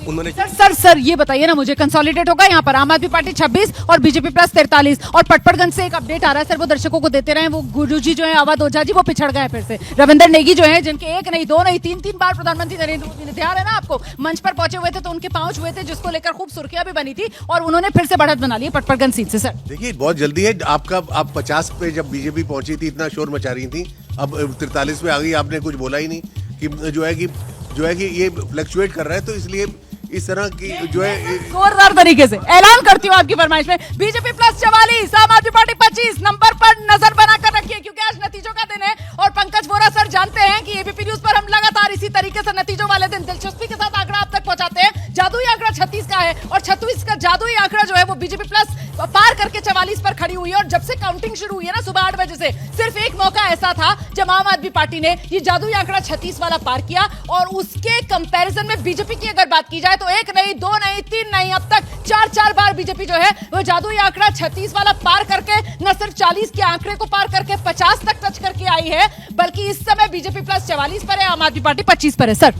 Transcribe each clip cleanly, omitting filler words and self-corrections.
उन्होंने सर ये बताइए ना मुझे, कंसोलिडेट होगा यहाँ पर आम आदमी पार्टी 26 और बीजेपी प्लस 43। और पटपड़गंज से एक अपडेट आ रहा है सर, वो दर्शकों को देते रहे, वो गुरुजी जो है अवध ओझा जी वो पिछड़ गए फिर से। रविंदर नेगी जो है, जिनके एक नहीं दो नहीं तीन बार प्रधानमंत्री नरेंद्र मोदी ने, ध्यान है ना आपको, मंच पर पहुंचे हुए थे तो उनके पांव हुए थे, जिसको लेकर खूब सुर्खियां भी बनी थी, और उन्होंने फिर से बढ़त बना ली पटपड़गंज सीट से। सर देखिए बहुत जल्दी है आप 50 पे जब बीजेपी पहुंची थी इतना शोर मचा रही थी, अब 43 पे आ गई, आपने कुछ बोला ही नहीं कि जो है कि ये फ्लक्चुएट कर रहा है, तो इसलिए इस तरह की जो है जोरदार तरीके से ऐलान करती हूँ आपकी फरमाइश में, बीजेपी प्लस 44, आम आदमी पार्टी 25 नंबर पर नजर बनाकर रखिए, क्योंकि आज नतीजों का दिन है और पंकज वोरा सर जानते हैं कि एबीपी न्यूज पर हम लगातार इसी तरीके से नतीजों वाले दिन दिलचस्पी के साथ आंकड़ा आप तक पहुंचाते हैं। जादुई आंकड़ा 36 का है और 36 का जादुई आंकड़ा जो है वो बीजेपी प्लस पार करके 44 पर खड़ी हुई है। और जब से काउंटिंग शुरू हुई है ना सुबह 8 बजे से, सिर्फ एक मौका ऐसा था जब आम आदमी पार्टी ने ये जादुई आंकड़ा 36 वाला पार किया, और उसके कंपैरिजन में बीजेपी की अगर बात की जाए तो एक नहीं दो नहीं तीन नहीं, अब तक चार बार बीजेपी जो है वो जादुई आंकड़ा 36 वाला पार करके न सिर्फ 40 के आंकड़े को पार करके 50 तक टच करके आई है, बल्कि इस समय बीजेपी प्लस 44 पर है, आम आदमी पार्टी 25 पर है। सर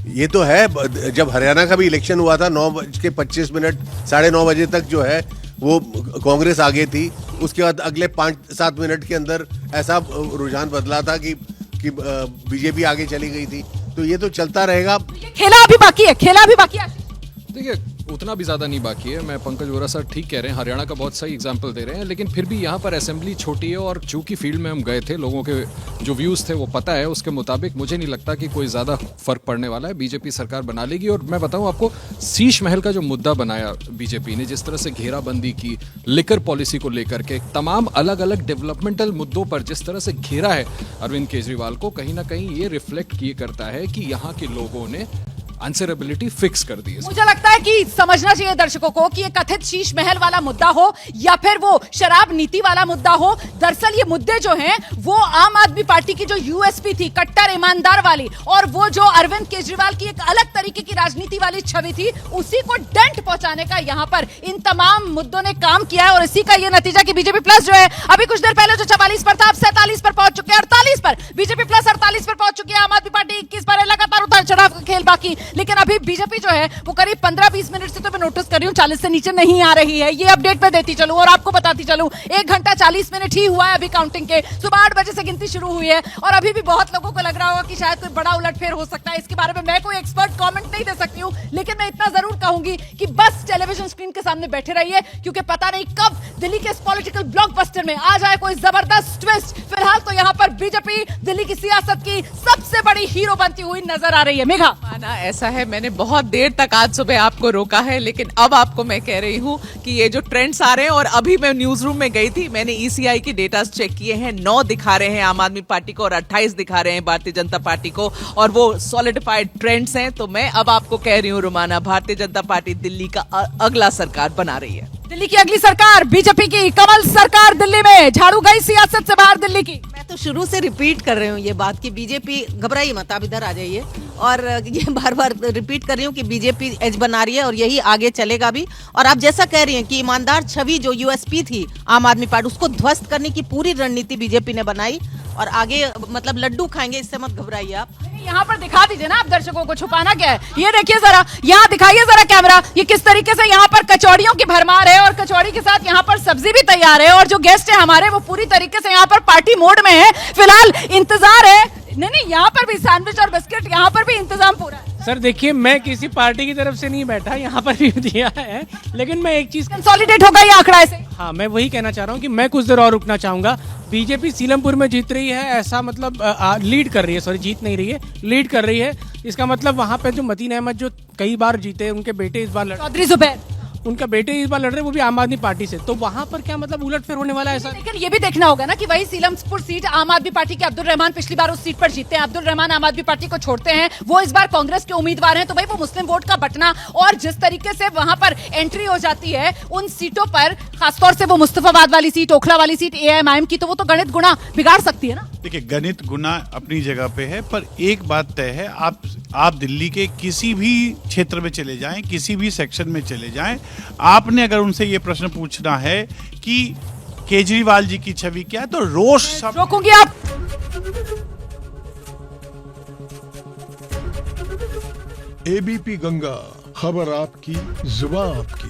ये तो है, जब हरियाणा का भी इलेक्शन हुआ था 9:25 9:30 बजे तक जो है वो कांग्रेस आगे थी, उसके बाद अगले 5-7 मिनट के अंदर ऐसा रुझान बदला था कि बीजेपी आगे चली गई थी, तो ये तो चलता रहेगा। खेला अभी बाकी है। देखिए उतना भी ज़्यादा नहीं बाकी है। मैं पंकज वोरा सर ठीक कह रहे हैं, हरियाणा का बहुत सही एग्जाम्पल दे रहे हैं, लेकिन फिर भी यहाँ पर असेंबली छोटी है और चूंकि फील्ड में हम गए थे, लोगों के जो व्यूज़ थे वो पता है, उसके मुताबिक मुझे नहीं लगता कि कोई ज़्यादा फर्क पड़ने वाला है। बीजेपी सरकार बना लेगी। और मैं बताऊँ आपको, शीश महल का जो मुद्दा बनाया बीजेपी ने, जिस तरह से घेराबंदी की, लिकर पॉलिसी को लेकर के, तमाम अलग अलग डेवलपमेंटल मुद्दों पर जिस तरह से घेरा है अरविंद केजरीवाल को, कहीं ना कहीं ये रिफ्लेक्ट किए करता है कि यहाँ के लोगों ने आंसरेबिलिटी फिक्स कर दी है। मुझे लगता है कि समझना चाहिए दर्शकों को कि ये कथित शीश महल वाला मुद्दा हो या फिर वो शराब नीति वाला मुद्दा हो, दरअसल ये मुद्दे जो हैं वो आम आदमी पार्टी की जो यूएसपी थी, कट्टर ईमानदार वाली, और वो जो अरविंद केजरीवाल की एक अलग तरीके की राजनीति वाली छवि थी, उसी को डेंट पहुंचाने का यहाँ पर इन तमाम मुद्दों ने काम किया है। और इसी का ये नतीजा कि बीजेपी प्लस जो है अभी कुछ देर पहले जो 44 पर था, अब 47 पर पहुंच चुके हैं, 48 पर बीजेपी प्लस 48 पर पहुंच चुकी है, आम आदमी पार्टी 21 पर है। लगातार उतार चढ़ाव का खेल बाकी, लेकिन अभी बीजेपी जो है वो करीब 15-20 मिनट से तो मैं नोटिस कर रही हूँ 40 से नीचे नहीं आ रही है। ये अपडेट मैं देती चलूं और आपको बताती चलूं, 1 घंटा 40 मिनट ही हुआ है अभी काउंटिंग के, सुबह 8 बजे से गिनती शुरू हुई है, और अभी भी बहुत लोगों को लग रहा होगा कि शायद कोई बड़ा उलटफेर हो सकता है। इसके बारे में मैं कोई एक्सपर्ट कमेंट नहीं दे सकती हूँ, लेकिन मैं इतना जरूर कहूंगी कि बस टेलीविजन स्क्रीन के सामने बैठे रहिए, क्योंकि पता नहीं कब दिल्ली के इस पॉलिटिकल ब्लॉकबस्टर में आ जाए कोई जबरदस्त ट्विस्ट। फिलहाल तो यहाँ पर बीजेपी दिल्ली की सियासत की सबसे बड़ी हीरो बनती हुई नजर आ रही है। मेघा, माना ऐसा है, मैंने बहुत देर तक आज सुबह आपको रोका है, लेकिन अब आपको मैं कह रही हूँ कि ये जो ट्रेंड्स आ रहे हैं, और अभी मैं न्यूज रूम में गई थी, मैंने ईसीआई की डेटा चेक किए हैं, 9 दिखा रहे हैं आम आदमी पार्टी को और 28 दिखा रहे हैं भारतीय जनता पार्टी को, और वो सॉलिडिफाइड ट्रेंड्स हैं। तो मैं अब आपको कह रही हूँ रुमाना, भारतीय जनता पार्टी दिल्ली का अगला सरकार बना रही है। दिल्ली की अगली सरकार बीजेपी की कमल सरकार दिल्ली में, झाड़ू गई सियासत से बाहर दिल्ली की। मैं तो शुरू से रिपीट कर रही हूँ ये बात कि बीजेपी, घबराइए मत, आप इधर आ जाइए, और ये बार बार रिपीट कर रही हूँ कि बीजेपी एज बना रही है और यही आगे चलेगा भी। और आप जैसा कह रही हैं कि ईमानदार छवि जो यूएसपी थी आम आदमी पार्टी, उसको ध्वस्त करने की पूरी रणनीति बीजेपी ने बनाई, और आगे मतलब लड्डू खाएंगे, इससे मत घबराइए आप। यहाँ पर दिखा दीजिए ना आप दर्शकों को, छुपाना क्या है, ये देखिए जरा, यहाँ दिखाइए जरा कैमरा, ये किस तरीके से यहाँ पर कचौड़ियों की भरमार है, और कचौड़ी के साथ यहाँ पर सब्जी भी तैयार है, और जो गेस्ट है हमारे वो पूरी तरीके से यहाँ पर पार्टी मोड में है। फिलहाल इंतजार है, नहीं यहाँ पर भी सैंडविच और बिस्किट, यहाँ पर भी इंतजाम पूरा है। सर देखिए, मैं किसी पार्टी की तरफ से नहीं बैठा, यहाँ पर भी दिया है, लेकिन मैं एक चीज, कंसोलिडेट होगा ये आंकड़ा ऐसे। हाँ, मैं वही कहना चाह रहा हूँ कि मैं कुछ देर और रुकना चाहूंगा। बीजेपी सीलमपुर में जीत रही है, ऐसा मतलब लीड कर रही है, सॉरी जीत नहीं रही है, लीड कर रही है। इसका मतलब वहाँ पे जो मतीन अहमद जो कई बार जीते, उनके बेटे इस बार चौधरी जुबैर, उनका बेटे इस बार लड़ रहे, वो भी आम आदमी पार्टी से, तो वहाँ पर क्या मतलब उलटफेर होने वाला है ऐसा। लेकिन ये भी देखना होगा ना कि वही सीलमपुर सीट आम आदमी पार्टी के अब्दुल रहमान पिछली बार उस सीट पर जीते हैं, अब्दुल रहमान आम आदमी पार्टी को छोड़ते हैं, वो इस बार कांग्रेस के उम्मीदवार हैं, तो भाई वो मुस्लिम वोट का बटना, और जिस तरीके से वहां पर एंट्री हो जाती है उन सीटों पर, खासतौर से वो मुस्तफाबाद वाली सीट, ओखला वाली सीट एआईएमआईएम की, तो वो तो गणित गुणा बिगाड़ सकती है ना। देखिए, गणित गुना अपनी जगह पे है, पर एक बात तय है, आप दिल्ली के किसी भी क्षेत्र में चले जाएं, किसी भी सेक्शन में चले जाएं, आपने अगर उनसे ये प्रश्न पूछना है कि केजरीवाल जी की छवि क्या है, तो रोष रोकूंगी आप। एबीपी गंगा, खबर आपकी, जुबान आपकी।